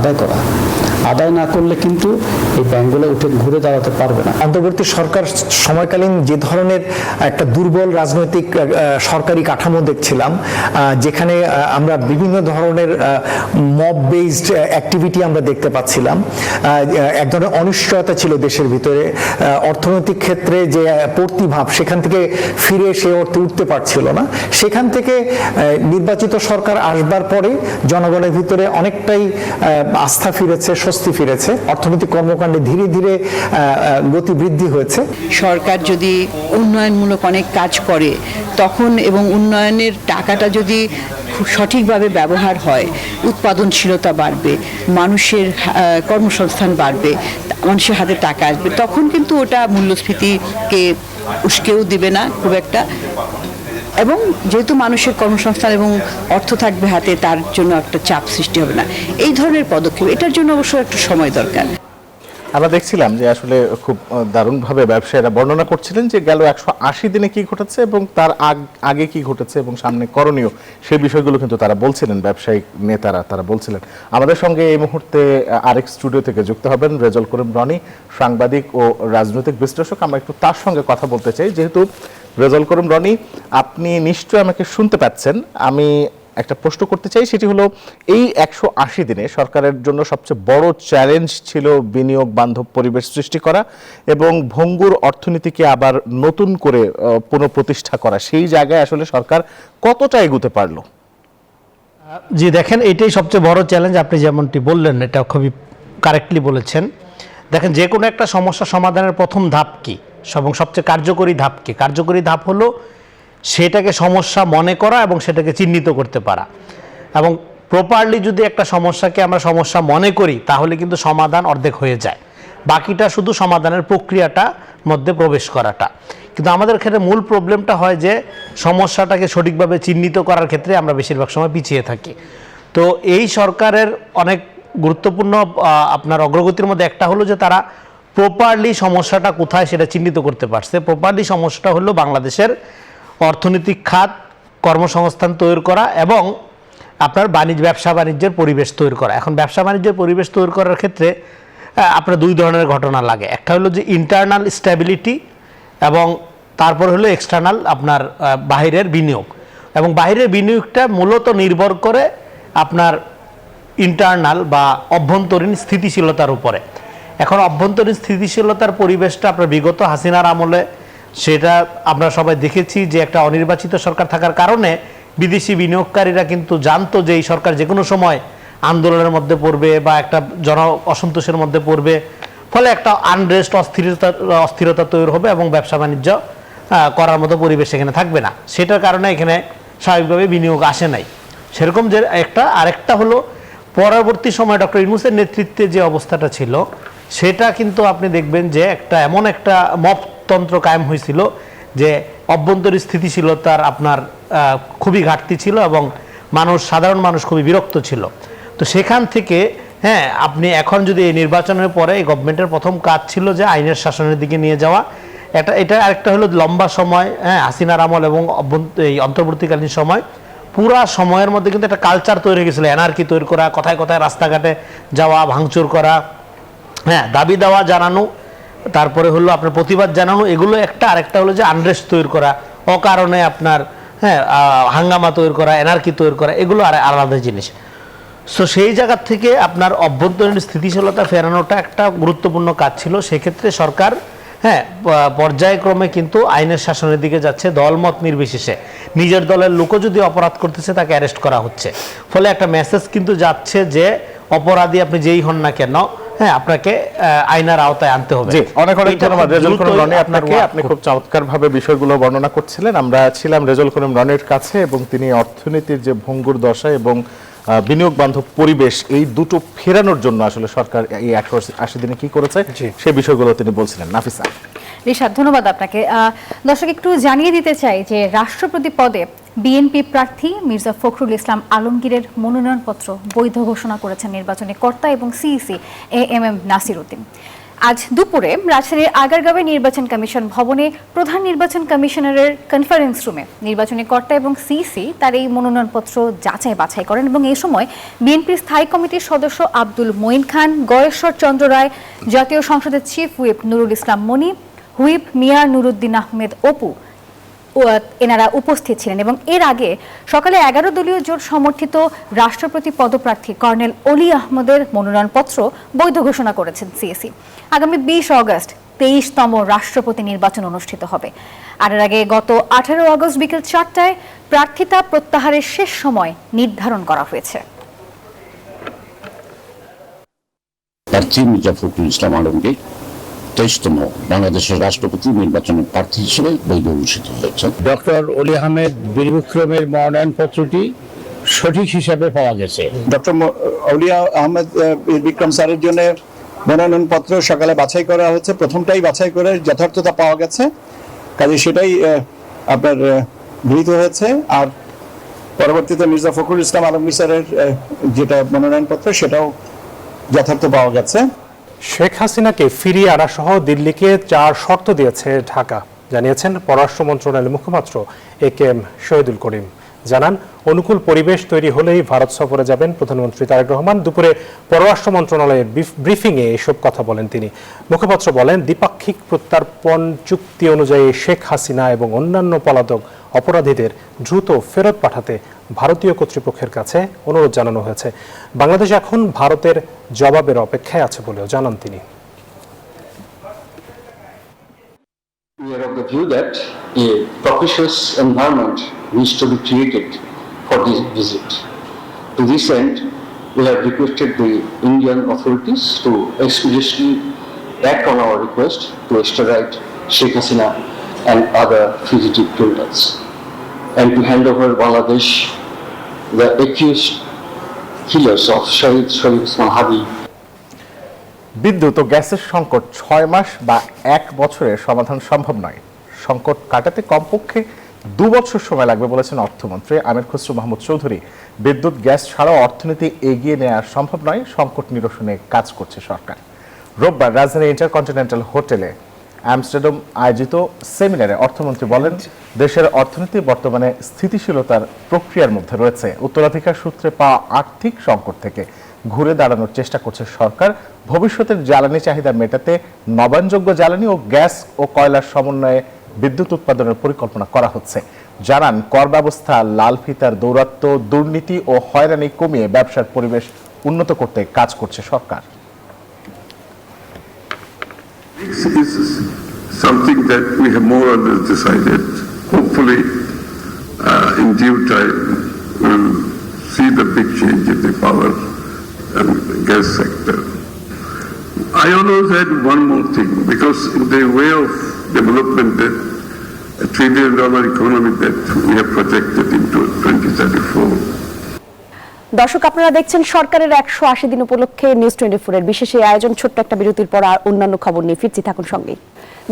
আদায় না করলে কিন্তু এই ব্যাংকগুলো ঘুরে দাঁড়াতে পারবে না।
অন্তর্বর্তী সরকার সময়কালীন যে ধরনের একটা দুর্বল রাজনৈতিক সরকারি কাঠামো দেখছিলাম, যেখানে আমরা বিভিন্ন ধরনের মব বেসড অ্যাক্টিভিটি আমরা দেখতে পাচ্ছিলাম, এক ধরনের অনিশ্চয়তা ছিল দেশের ভিতরে, অর্থনৈতিক ক্ষেত্রে যে প্রতিভাব সেখান থেকে ফিরে সে অর্থে উঠতে পারছিল না। সেখান থেকে নির্বাচিত সরকার আসবার পরে জনগণের ভিতরে অনেকটাই আস্থা ফিরেছে, স্বস্তি ফিরেছে, অর্থনৈতিক কর্মকাণ্ডে ধীরে ধীরে গতি বৃদ্ধি হয়েছে।
সরকার যদি উন্নয়নমূলক অনেক কাজ করে তখন এবং উন্নয়নের টাকাটা যদি খুব সঠিকভাবে ব্যবহার হয়, উৎপাদনশীলতা বাড়বে, মানুষের কর্মসংস্থান বাড়বে, মানুষের হাতে টাকা আসবে, তখন কিন্তু ওটা মূল্যস্ফীতিকে উস্কেও দিবে না খুব একটা। এবং যেহেতু মানুষের কর্মসংস্থান এবং অর্থ থাকবে হাতে, তার জন্য একটা চাপ সৃষ্টি হবে না। এই ধরনের পদক্ষেপ, এটার জন্য অবশ্য একটু সময় দরকার।
আমরা দেখছিলাম যে আসলে খুব দারুণভাবে ব্যবসায়ীরা বর্ণনা করছিলেন যে গেল 180 দিনে কি ঘটেছে এবং তার আগে কি ঘটেছে এবং সামনে করণীয়, সেই বিষয়গুলো কিন্তু তারা বলছিলেন, ব্যবসায়িক নেতারা তারা বলছিলেন। আমাদের সঙ্গে এই মুহূর্তে আরেক স্টুডিও থেকে যুক্ত হবেন রেজাউল করিম রনি, সাংবাদিক ও রাজনৈতিক বিশ্লেষক। আমরা একটু তার সঙ্গে কথা বলতে চাই। যেহেতু রেজাউল করিম রনি, আপনি নিশ্চয়ই আমাকে শুনতে পাচ্ছেন। আমি একটা প্রশ্ন করতে চাই, সেটি হলো এই 180 দিনে সরকারের জন্য সবচেয়ে বড় চ্যালেঞ্জ ছিল বিনিয়োগ বান্ধব পরিবেশ সৃষ্টি করা এবং ভঙ্গুর অর্থনীতিকে আবার নতুন করে পুনঃপ্রতিষ্ঠা করা। সেই জায়গায় আসলে সরকার কতটা এগোতে পারলো?
জি দেখেন, এটাই সবচেয়ে বড় চ্যালেঞ্জ। আপনি যেমনটি বললেন, এটা খুবই কারেক্টলি বলেছেন। দেখেন, যে কোনো একটা সমস্যা সমাধানের প্রথম ধাপ কি এবং সবচেয়ে কার্যকরী ধাপ কি? কার্যকরী ধাপ হলো সেটাকে সমস্যা মনে করা এবং সেটাকে চিহ্নিত করতে পারা। এবং প্রপারলি যদি একটা সমস্যাকে আমরা সমস্যা মনে করি, তাহলে কিন্তু সমাধান অর্ধেক হয়ে যায়। বাকিটা শুধু সমাধানের প্রক্রিয়াটা মধ্যে প্রবেশ করাটা। কিন্তু আমাদের ক্ষেত্রে মূল প্রবলেমটা হয় যে সমস্যাটাকে সঠিকভাবে চিহ্নিত করার ক্ষেত্রে আমরা বেশিরভাগ সময় পিছিয়ে থাকি। তো এই সরকারের অনেক গুরুত্বপূর্ণ আপনার অগ্রগতির মধ্যে একটা হলো যে তারা প্রপারলি সমস্যাটা কোথায় সেটা চিহ্নিত করতে পারছে। প্রপারলি সমস্যাটা হলো বাংলাদেশের অর্থনৈতিক খাত, কর্মসংস্থান তৈরি করা এবং আপনার ব্যবসা বাণিজ্যের পরিবেশ তৈরি করা। এখন ব্যবসা বাণিজ্যের পরিবেশ তৈরি করার ক্ষেত্রে আপনার দুই ধরনের ঘটনা লাগে। একটা হলো যে ইন্টারনাল স্ট্যাবিলিটি এবং তারপর হলো এক্সটার্নাল আপনার বাহিরের বিনিয়োগ। এবং বাহিরের বিনিয়োগটা মূলত নির্ভর করে আপনার ইন্টারনাল বা অভ্যন্তরীণ স্থিতিশীলতার উপরে। এখন অভ্যন্তরীণ স্থিতিশীলতার পরিবেশটা আপনার বিগত হাসিনার আমলে সেটা আমরা সবাই দেখেছি যে একটা অনির্বাচিত সরকার থাকার কারণে বিদেশি বিনিয়োগকারীরা কিন্তু জানতো যে এই সরকার যে কোনো সময় আন্দোলনের মধ্যে পড়বে বা একটা অসন্তোষের মধ্যে পড়বে, ফলে একটা আনরেস্ট, অস্থিরতা তৈরি হবে এবং ব্যবসা বাণিজ্য করার মতো পরিবেশ এখানে থাকবে না। সেটার কারণে এখানে স্বাভাবিকভাবে বিনিয়োগ আসে নাই। সেরকম যে আরেকটা হলো পরবর্তী সময় ডক্টর ইউনূসের নেতৃত্বে যে অবস্থাটা ছিল, সেটা কিন্তু আপনি দেখবেন যে এমন একটা মপতন্ত্র কায়েম হয়েছিল যে অভ্যন্তরীণ স্থিতিশীলতার আপনার খুবই ঘাটতি ছিল এবং সাধারণ মানুষ খুবই বিরক্ত ছিল। তো সেখান থেকে আপনি এখন যদি এই নির্বাচনের পরে এই গভর্নমেন্টের প্রথম কাজ ছিল যে আইনের শাসনের দিকে নিয়ে যাওয়া। এটা আরেকটা হলো লম্বা সময় হাসিনার আমল এবং এই অন্তর্বর্তীকালীন সময় পুরা সময়ের মধ্যে কিন্তু একটা কালচার তৈরি হয়ে গেছিল, এনার্কি তৈরি করা, কথায় কথায় রাস্তাঘাটে যাওয়া, ভাঙচুর করা, দাবি দেওয়া জানানো, তারপরে হলো আপনার প্রতিবাদ জানানো, এগুলো একটা। আরেকটা হলো যে আনরেস্ট তৈরি করা, অকারণে আপনার হাঙ্গামা তৈরি করা, এনার্কি তৈরি করা, এগুলো আলাদা জিনিস। সো সেই জায়গা থেকে আপনার অভ্যন্তরীণ স্থিতিশীলতা ফেরানোটা একটা গুরুত্বপূর্ণ কাজ ছিল। সেক্ষেত্রে সরকার পর্যায়ক্রমে কিন্তু আইনের শাসনের দিকে যাচ্ছে, দলমত নির্বিশেষে। নিজের দলের লোকও যদি অপরাধ করতেছে তাকে অ্যারেস্ট করা হচ্ছে। ফলে একটা মেসেজ কিন্তু যাচ্ছে যে অপরাধী আপনি যেই হন না কেন, আপনাকে আইনের আওতায় আনতে হবে।
অনেক অনেক ধন্যবাদ রেজাউল করিম রনি আপনাকে। আপনি খুব চমৎকারভাবে বিষয়গুলো বর্ণনা করছিলেন। আমরা ছিলাম রেজাউল করিম রনির কাছে এবং তিনি অর্থনীতির যে ভঙ্গুর দশা এবং বিনিয়োগ বান্ধব পরিবেশ, এই দুটো ফেরানোর জন্য আসলে সরকার এই 180 দিনে কি করেছে সেই বিষয়গুলো তিনি বলছিলেন। নাফিসা।
রিশাদ, ধন্যবাদ আপনাকে। দর্শক, একটু জানিয়ে দিতে চাই যে রাষ্ট্রপতি পদে বিএনপি প্রার্থী মির্জা ফখরুল ইসলাম আলমগীরের মনোনয়নপত্র বৈধ ঘোষণা করেছেন নির্বাচনী কর্তা এবং সিইসি এএমএম নাসির উদ্দিন। আজ দুপুরে রাজধানীর আগারগাঁওয়ে নির্বাচন কমিশন ভবনে প্রধান নির্বাচন কমিশনারের কনফারেন্স রুমে নির্বাচনী কর্তা এবং সিসি তার এই মনোনয়নপত্র যাচাই বাছাই করেন এবং এই সময় বিএনপির স্থায়ী কমিটির সদস্য আব্দুল মঈন খান, গয়েশ্বর চন্দ্র রায়, জাতীয় সংসদের চিফ হুইপ নুরুল ইসলাম মনি, হুইপ মিয়া নুরুদ্দিন আহমেদ অপু এনারা উপস্থিত ছিলেন এবং এর আগে সকালে 11 দলীয় জোট সমর্থিত রাষ্ট্রপতি পদপ্রার্থী কর্নেল অলি আহমদের মনোনয়নপত্র বৈধ ঘোষণা করেছেন সিএসি। আগামী 20 অগস্ট 23তম রাষ্ট্রপতি নির্বাচন অনুষ্ঠিত হবে। আর এর আগে গত 18 আগস্ট বিকেল 4টায় প্রার্থিতা প্রত্যাহারের শেষ সময় নির্ধারণ করা হয়েছে।
প্রার্থী মির্জা ফখরুল ইসলাম আলমকে 23তম বাংলাদেশের রাষ্ট্রপতি নির্বাচনের প্রার্থী হিসেবে বৈধ ঘোষিত হয়েছে।
ডক্টর অলি আহমেদ বীর বিক্রমের মনোনয়নপত্রটি সঠিক হিসাবে পাওয়া গেছে।
ডক্টর অলি আহমেদ বীর বিক্রম স্যারের জন্য মনোনয়নপত্র সকালে বাছাই করা হচ্ছে, প্রথমটাই বাছাই করে যথার্থতা পাওয়া গেছে, কাজে সেটাই আপনার গৃহীত হয়েছে। আর পরবর্তীতে মির্জা ফখরুল ইসলাম আলমগীর স্যারের যেটা মনোনয়নপত্র সেটাও যথার্থ পাওয়া গেছে।
শেখ হাসিনাকে ফিরিয়ে আনা সহ দিল্লিকে 4 শর্ত দিয়েছে ঢাকা, জানিয়েছেন পররাষ্ট্র মন্ত্রণালয়ের মুখপাত্র একেএম শহীদুল করিম। জানান, অনুকূল পরিবেশ তৈরি হলেই ভারত সফরে যাবেন প্রধানমন্ত্রী তারেক রহমান। দুপুরে পররাষ্ট্র মন্ত্রণালয়ের ব্রিফিংয়ে এসব কথা বলেন তিনি। মুখপাত্র বলেন, দ্বিপাক্ষিক প্রত্যর্পণ চুক্তি অনুযায়ী শেখ হাসিনা এবং অন্যান্য পলাতক অপরাধীদের দ্রুত ফেরত পাঠাতে ভারতীয় কর্তৃপক্ষের কাছে অনুরোধ জানানো হয়েছে। বাংলাদেশ এখন ভারতের জবাবের অপেক্ষায় আছে বলেও জানান তিনি।
We are of the view that a propitious environment needs to be created for this visit. To this end, we have requested the Indian authorities to expeditiously act on our request to extradite Sheikh Hasina and other fugitive criminals, and to hand over Bangladesh the accused killers of Shahid Sharif Islam Hadi.
বিদ্যুৎ ও গ্যাসের সংকট 6 মাস বা 1 বছরে সমাধান সম্ভব নয়। সংকট কাটাতে কমপক্ষে 2 বছর সময় লাগবে বলেছেন অর্থমন্ত্রী আমির খসরু মাহমুদ চৌধুরী। বিদ্যুৎ গ্যাস ছাড়াও অর্থনীতি এগিয়ে নেওয়া সম্ভব নয়, সংকট নিরসনে কাজ করছে সরকার। রোববার রাজধানী ইন্টারকন্টিনেন্টাল হোটেলে আমস্টারডাম আয়োজিত সেমিনারে অর্থমন্ত্রী বলেন, দেশের অর্থনীতি বর্তমানে স্থিতিশীলতার প্রক্রিয়ার মধ্যে রয়েছে। উত্তরাধিকার সূত্রে পাওয়া আর্থিক সংকট থেকে ঘুরে দাঁড়ানোর চেষ্টা করছে সরকার। ভবিষ্যতের জ্বালানি চাহিদা মেটাতে নবায়নযোগ্য জ্বালানি ও গ্যাস ও কয়লার সমন্বয়ে বিদ্যুৎ উৎপাদনের পরিকল্পনা করা হচ্ছে। জানান, কর ব্যবস্থা, লাল ফিতার দৌরাত্ম্য, দুর্নীতি ও হয়রানি কমিয়ে ব্যবসার পরিবেশ উন্নত করতে কাজ করছে সরকার।
This is something that we have more or less decided. Hopefully, in due time, we'll see the big change in the power and gas sector. I always had one more thing, because in the way of development that $1 trillion economy that we have projected into 2034.
দর্শক, আপনারা দেখছেন সরকারের 180 দিন উপলক্ষে news 24 এর বিশেষ এই আয়োজন। ছোট্ট একটা বিরতির পর আর অন্যান্য খবর নিয়ে ফিরছি, থাকুন সঙ্গে।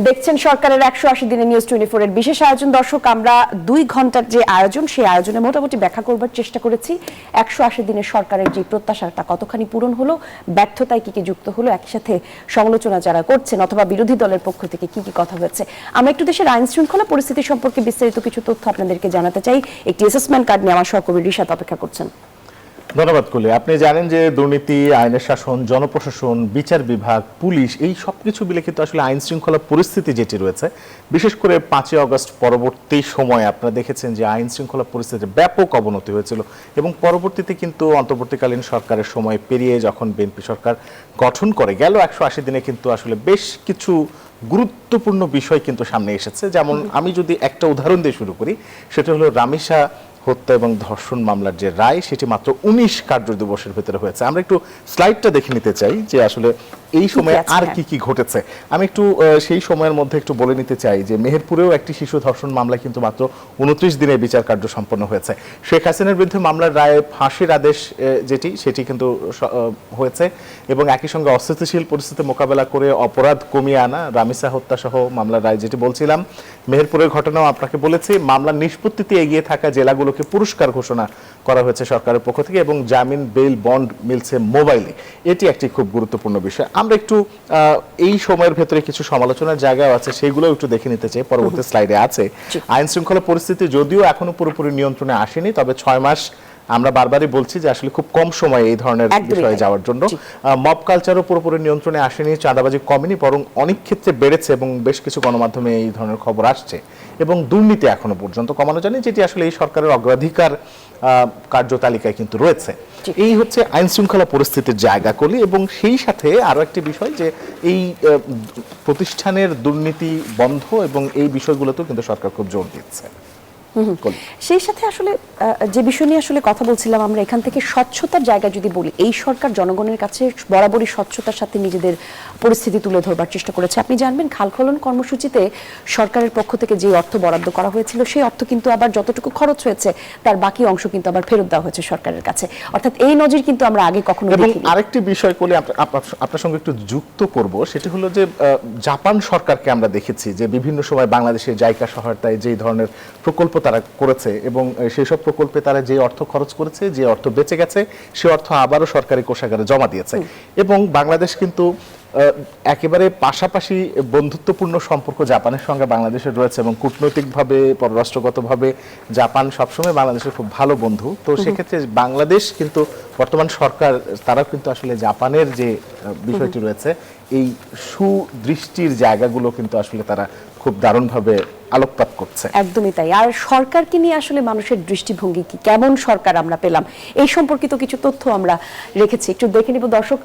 দেখছেন সরকারের 180 দিনে নিউজ 24 এর বিশেষ আয়োজন। দর্শক, আমরা 2 ঘন্টার যে আয়োজন, সেই আয়োজনে মোটামুটি ব্যাখ্যা করবার চেষ্টা করেছি 180 দিনে সরকারের যে প্রত্যাশাটা কতখানি পূরণ হলো, ব্যর্থতায় কি কি যুক্ত হলো, একই সাথে সমালোচনা যারা করছেন অথবা বিরোধী দলের পক্ষ থেকে কি কি কথা হয়েছে। আমরা একটু দেশের আইন শৃঙ্খলা পরিস্থিতি সম্পর্কে বিস্তারিত কিছু তথ্য আপনাদেরকে জানাতে চাই। একটি অ্যাসেসমেন্ট কার্ড নিয়ে আমার সহকর্মী রিশাদ অপেক্ষা করছেন।
ধন্যবাদ কুলি। আপনি জানেন যে দুর্নীতি, আইনের শাসন, জনপ্রশাসন, বিচার বিভাগ, পুলিশ, এই সব কিছু মিলে কিন্তু আসলে আইন শৃঙ্খলা পরিস্থিতি যেটি রয়েছে, বিশেষ করে 5 আগস্ট পরবর্তী সময়ে আপনারা দেখেছেন যে আইন শৃঙ্খলা পরিস্থিতির ব্যাপক অবনতি হয়েছিল এবং পরবর্তীতে কিন্তু অন্তর্বর্তীকালীন সরকারের সময় পেরিয়ে যখন বিএনপি সরকার গঠন করে গেল 180 দিনে কিন্তু আসলে বেশ কিছু গুরুত্বপূর্ণ বিষয় কিন্তু সামনে এসেছে। যেমন আমি যদি একটা উদাহরণ দিয়ে শুরু করি, সেটা হলো রামিসা হত্যা এবং ধর্ষণ মামলার যে রায়, সেটি মাত্র 19 কার্য দিবসের ভিতরে হয়েছে। আমরা একটু স্লাইডটা দেখে নিতে চাই যে আসলে এই সময়ে আর কি কি ঘটেছে। আমি একটু সেই সময়ের মধ্যে একটু বলে নিতে চাই যে মেহেরপুরেও একটি শিশু ধর্ষণ মামলা কিন্তু মাত্র 29 দিনে বিচার কার্য সম্পন্ন হয়েছে। শেখ হাসিনার বিরুদ্ধে মামলার রায়ে ফাঁসির আদেশ সেটি কিন্তু হয়েছে এবং একই সঙ্গে অস্থিতিশীল পরিস্থিতি মোকাবেলা করে অপরাধ কমিয়ে আনা, রামিসা হত্যা সহ মামলার রায় যেটি বলছিলাম। মেহেরপুরের ঘটনাও আপনাকে বলেছি, মামলার নিষ্পত্তিতে এগিয়ে থাকা জেলাগুলোকে পুরস্কার ঘোষণা করা হয়েছে সরকারের পক্ষ থেকে এবং জামিন, বেল, বন্ড মিলছে মোবাইলে। এটি একটি খুব গুরুত্বপূর্ণ বিষয়। আমরা একটু এই সময়ের ভেতরে কিছু সমালোচনার জায়গাও আছে, সেগুলো একটু দেখে নিতে চাই। পরবর্তী স্লাইডে আছে আইন শৃঙ্খলা পরিস্থিতি যদিও এখনো পুরোপুরি নিয়ন্ত্রণে আসেনি, তবে 6 মাস আমরা বারবারই বলছি যে আসলে খুব কম সময় এই ধরনের বিষয়ে যাওয়ার জন্য। মব কালচারও পুরোপুরি নিয়ন্ত্রণে আসেনি, চাঁদাবাজি কমেনি, বরং অনেক ক্ষেত্রে বেড়েছে এবং বেশ কিছু গণমাধ্যমে এই ধরনের খবর আসছে। এবং দুর্নীতি এখনো পর্যন্ত কমানো যায়নি, যেটি আসলে এই সরকারের অগ্রাধিকার কার্যতালিকায় কিন্তু রয়েছে। এই হচ্ছে আইন শৃঙ্খলা পরিস্থিতির জায়গা কলি। এবং সেই সাথে আরো একটি বিষয় যে এই প্রতিষ্ঠানের দুর্নীতি বন্ধ এবং এই বিষয়গুলোতেও কিন্তু সরকার খুব জোর দিচ্ছে।
সেই সাথে আসলে যে বিষয় নিয়ে আসলে কথা বলছিলাম আমরা, এখান থেকে স্বচ্ছতার জায়গা যদি বলি, এই সরকার জনগণের কাছে বরাবরই স্বচ্ছতার সাথে নিজেদের পরিস্থিতি তুলে ধরবার চেষ্টা করেছে। আপনি জানবেন খাল খনন কর্মসূচিতে সরকারের পক্ষ থেকে যে অর্থ বরাদ্দ করা হয়েছিল, সেই অর্থ কিন্তু আবার যতটুকু খরচ হয়েছে তার বাকি অংশ কিন্তু আবার ফেরত দেওয়া হয়েছে সরকারের কাছে। অর্থাৎ এই নজির কিন্তু আমরা আগে কখনো দেখিনি।
আরেকটি বিষয় বলে আপনার সঙ্গে একটু যুক্ত করব, সেটি হলো যে জাপান সরকারকে আমরা দেখেছি যে বিভিন্ন সময় বাংলাদেশের জাইকা সহায়তায় যে ধরনের প্রকল্প তারা করেছে এবং সেই সব প্রকল্পে তারা যে অর্থ খরচ করেছে, যে অর্থ বেঁচে গেছে, সে অর্থ আবারও সরকারি কোষাগারে জমা দিয়েছে। এবং বাংলাদেশ কিন্তু একেবারে পাশাপাশি বন্ধুত্বপূর্ণ সম্পর্ক জাপানের সঙ্গে বাংলাদেশের রয়েছে এবং কূটনৈতিকভাবে পররাষ্ট্রগতভাবে জাপান সবসময় বাংলাদেশের খুব ভালো বন্ধু। তো সেক্ষেত্রে বাংলাদেশ কিন্তু বর্তমান সরকার তারাও কিন্তু আসলে জাপানের যে বিষয়টি রয়েছে এই সুদৃষ্টির জায়গাগুলো কিন্তু আসলে তারা খুব দারুণভাবে আলোকপাত করছে।
একদমই তাই। আর সরকারকে নিয়ে আসলে মানুষের দৃষ্টিভঙ্গি কি, কেমন সরকার আমরা পেলাম, এই সম্পর্কিত কিছু তথ্য আমরা রেখেছি, একটু দেখে নিব দর্শক।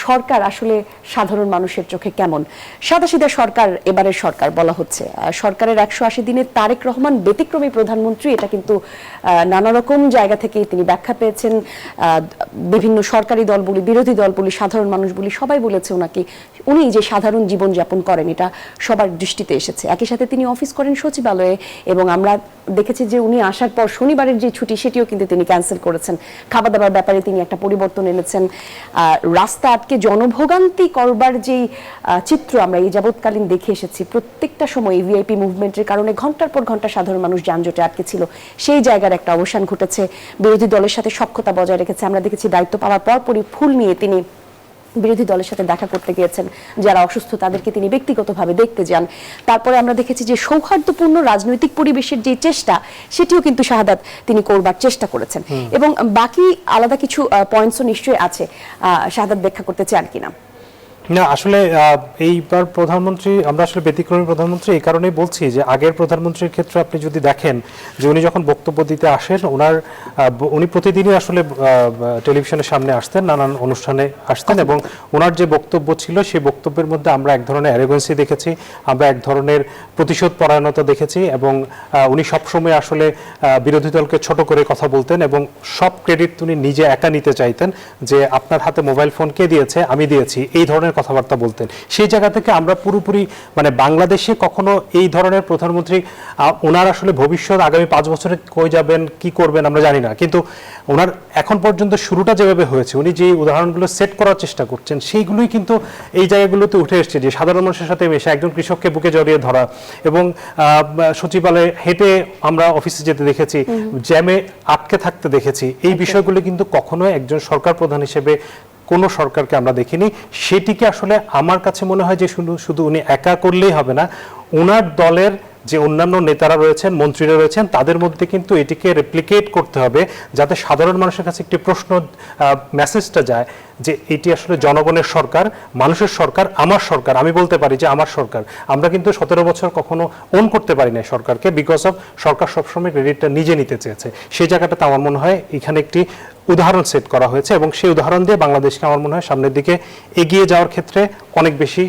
সরকার আসলে সাধারণ মানুষের চোখে কেমন? সাদাসিধা সরকার এবারের সরকার বলা হচ্ছে। সরকারের 180 দিনের তারেক রহমান ব্যতিক্রমী প্রধানমন্ত্রী, এটা কিন্তু নানা রকম জায়গা থেকে তিনি ব্যাখ্যা পেয়েছেন। বিভিন্ন সরকারি দল বলি, বিরোধী দল বলি, সাধারণ মানুষ বলি, সবাই বলেছে ওনাকে উনি যে সাধারণ জীবন যাপন করেন এটা সবার দৃষ্টিতে এসেছে। একই সাথে তিনি অফিস করেন সচিবালয়ে এবং আমরা দেখেছি যে উনি আসার পর শনিবারের যে ছুটি সেটিও কিন্তু তিনি ক্যান্সেল করেছেন। খাবার দাবার ব্যাপারে তিনি একটা পরিবর্তন এনেছেন। রাস্তা আটকে জনভোগান্তি করবার যেই চিত্র আমরা এই যাবৎকালীন দেখে এসেছি, প্রত্যেকটা সময় ভিআইপি মুভমেন্টের কারণে ঘন্টার পর ঘন্টা সাধারণ মানুষ যানজটে আটকে ছিল, সেই জায়গার একটা অবসান ঘটেছে। বিরোধী দলের সাথে সখ্যতা বজায় রেখেছে। আমরা দেখেছি দায়িত্ব পাওয়ার পরপরই ফুল নিয়ে তিনি বিরোধী দলের সাথে দেখা করতে গিয়েছেন, যারা অসুস্থ তাদেরকে তিনি ব্যক্তিগতভাবে দেখতে যান। তারপরে আমরা দেখেছি যে সৌহার্দ্যপূর্ণ রাজনৈতিক পরিবেশের যে চেষ্টা, সেটিও কিন্তু শাহাদাত তিনি করবার চেষ্টা করেছেন। এবং বাকি আলাদা কিছু পয়েন্টসও নিশ্চয়ই আছে, শাহাদাত ব্যাখ্যা করতে চান কিনা?
না, আসলে এইবার প্রধানমন্ত্রী, আমরা আসলে ব্যতিক্রমী প্রধানমন্ত্রী এই কারণেই বলছি যে আগের প্রধানমন্ত্রীর ক্ষেত্রে আপনি যদি দেখেন যে উনি যখন বক্তব্য দিতে আসেন, উনি প্রতিদিনই আসলে টেলিভিশনের সামনে আসতেন, নানান অনুষ্ঠানে আসতেন এবং ওনার যে বক্তব্য ছিল সেই বক্তব্যের মধ্যে আমরা এক ধরনের অ্যারোগেন্সি দেখেছি, আমরা এক ধরনের প্রতিশোধ পরায়ণতা দেখেছি এবং উনি সবসময় আসলে বিরোধী দলকে ছোট করে কথা বলতেন এবং সব ক্রেডিট উনি নিজে একা নিতে চাইতেন, যে আপনার হাতে মোবাইল ফোন কে দিয়েছে, আমি দিয়েছি, এই ধরনের কথাবার্তা বলতেন। সেই জায়গা থেকে আমরা পুরোপুরি মানে বাংলাদেশে কখনো এই ধরনের প্রধানমন্ত্রী, ওনার আসলে ভবিষ্যৎ আগামী 5 বছরে কই যাবেন, কি করবেন আমরা জানি না, কিন্তু ওনার এখন পর্যন্ত শুরুটা যেভাবে হয়েছে, উনি যে উদাহরণগুলো সেট করার চেষ্টা করছেন সেইগুলোই কিন্তু এই জায়গাগুলোতে উঠে এসছে, যে সাধারণ মানুষের সাথে মেশে, একজন কৃষককে বুকে জড়িয়ে ধরা এবং সচিবালয়ে হেঁটে আমরা অফিসে যেতে দেখেছি, জ্যামে আটকে থাকতে দেখেছি। এই বিষয়গুলো কিন্তু কখনোই একজন সরকার প্রধান হিসেবে কোনো সরকারকে আমরা দেখিনি। সেটিকে আসলে আমার কাছে মনে হয় যে শুধু উনি একা করলেই হবে না, ওনার দলের যে অন্যান্য নেতারা রয়েছেন, মন্ত্রীরা রয়েছেন, তাদের মধ্যে কিন্তু এটিকে রেপ্লিকেট করতে হবে, যাতে সাধারণ মানুষের কাছে একটি প্রশ্ন মেসেজটা যায় যে এটি আসলে জনগণের সরকার, মানুষের সরকার, আমার সরকার। আমি বলতে পারি যে আমার সরকার। আমরা কিন্তু 17 বছর কখনো ওন করতে পারি না সরকারকে, বিকজ অফ সরকার সবসময় ক্রেডিটটা নিজে নিতে চেয়েছে। সেই জায়গাটাতে আমার মনে হয় এখানে একটি উদাহরণ সেট করা হয়েছে এবং সেই উদাহরণ দিয়ে বাংলাদেশকে আমার মনে হয় সামনের দিকে এগিয়ে যাওয়ার ক্ষেত্রে অনেক বেশি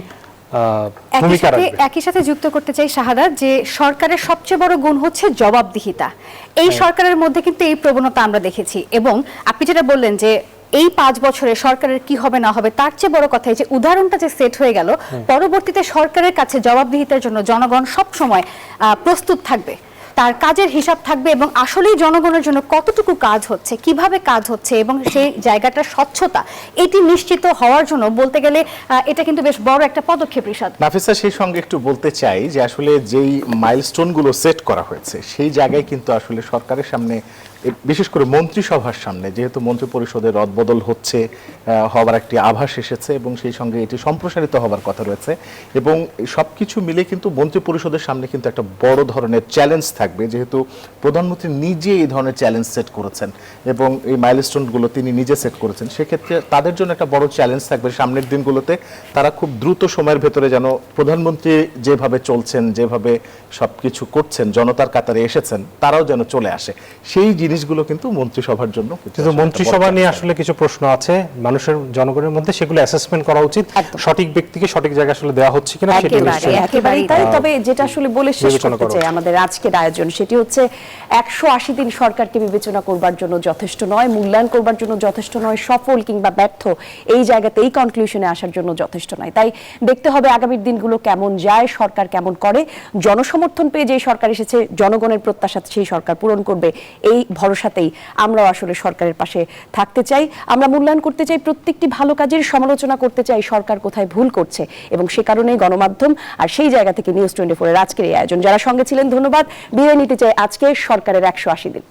একই সাথে যুক্ত করতে চাই শাহাদাত, যে সরকারের সবচেয়ে বড় গুণ হচ্ছে জবাবদিহিতা। এই সরকারের মধ্যে কিন্তু এই প্রবণতা আমরা দেখেছি এবং আপনি যেটা বললেন যে এই 5 বছরে সরকারের কি হবে না হবে, তার চেয়ে বড় কথা যে উদাহরণটা যে সেট হয়ে গেল, পরবর্তীতে সরকারের কাছে জবাবদিহিতার জন্য জনগণ সব সময় প্রস্তুত থাকবে, তার কাজের হিসাব থাকবে এবং আসলেই জনগণের জন্য কতটুকু কাজ হচ্ছে, কিভাবে কাজ হচ্ছে এবং সেই জায়গাটার স্বচ্ছতা এটি নিশ্চিত হওয়ার জন্য বলতে গেলে এটা কিন্তু বেশ বড় একটা পদক্ষেপ। রিশাদ,
নাফিসা, সেই সঙ্গে একটু বলতে চাই যে আসলে যেই মাইলস্টোনগুলো সেট করা হয়েছে সেই জায়গায় কিন্তু আসলে সরকারের সামনে বিশেষ করে মন্ত্রিসভার সামনে যেহেতু মন্ত্রী পরিষদের রদবদল হচ্ছে, হওয়ার একটি আভাস এসেছে এবং সেই সঙ্গে এটি সম্প্রসারিত হবার কথা রয়েছে, এবং সবকিছু মিলে কিন্তু মন্ত্রী পরিষদের সামনে কিন্তু একটা বড় ধরনের চ্যালেঞ্জ থাকবে, যেহেতু প্রধানমন্ত্রী নিজে এই ধরনের চ্যালেঞ্জ সেট করেছেন এবং এই মাইলস্টোনগুলো তিনি নিজে সেট করেছেন। সেক্ষেত্রে তাদের জন্য একটা বড় চ্যালেঞ্জ থাকবে সামনের দিনগুলোতে, তারা খুব দ্রুত সময়ের ভেতরে যেন প্রধানমন্ত্রী যেভাবে চলছেন, যেভাবে সবকিছু করছেন, জনতার কাতারে এসেছেন, তারাও যেন চলে আসে। সেই জিনিসগুলো কিন্তু মন্ত্রিসভার জন্য,
কিন্তু মন্ত্রিসভা নিয়ে আসলে কিছু প্রশ্ন আছে মানুষের, জনগণের মধ্যে, সেগুলো অ্যাসেসমেন্ট করা উচিত, সঠিক ব্যক্তিকে সঠিক জায়গায় আসলে দেওয়া হচ্ছে কিনা সেটা
একেবারেই তাই। তবে যেটা আসলে বলে শেষ করতে চাই আমাদের আজকের আয়োজন, সেটি হচ্ছে 180 দিন সরকারকে বিবেচনা করবার জন্য যথেষ্ট নয়, মূল্যায়ন করবার জন্য যথেষ্ট নয়, সফল কিংবা ব্যর্থ এই জায়গাতে এই কনক্লুশনে আসার জন্য যথেষ্ট নয়। তাই দেখতে হবে আগামীর দিনগুলো কেমন যায়, সরকার কেমন করে। জনসমর্থন পেয়ে যে সরকার এসেছে, জনগণের প্রত্যাশা সেই সরকার পূরণ করবে, এই ভরসাতেই আমরাও আসলে সরকারের পাশে থাকতে চাই। আমরা মূল্যায়ন করতে চাই, প্রত্যেকটি ভালো কাজের সমালোচনা করতে চাই সরকার কোথায় ভুল করছে, এবং সে কারণেই গণমাধ্যম আর সেই জায়গা থেকে নিউজ 24-এর আজকের এই আয়োজন। যারা সঙ্গে ছিলেন ধন্যবাদ। বিদায় নিতে চাই আজকে সরকারের 180 দিন।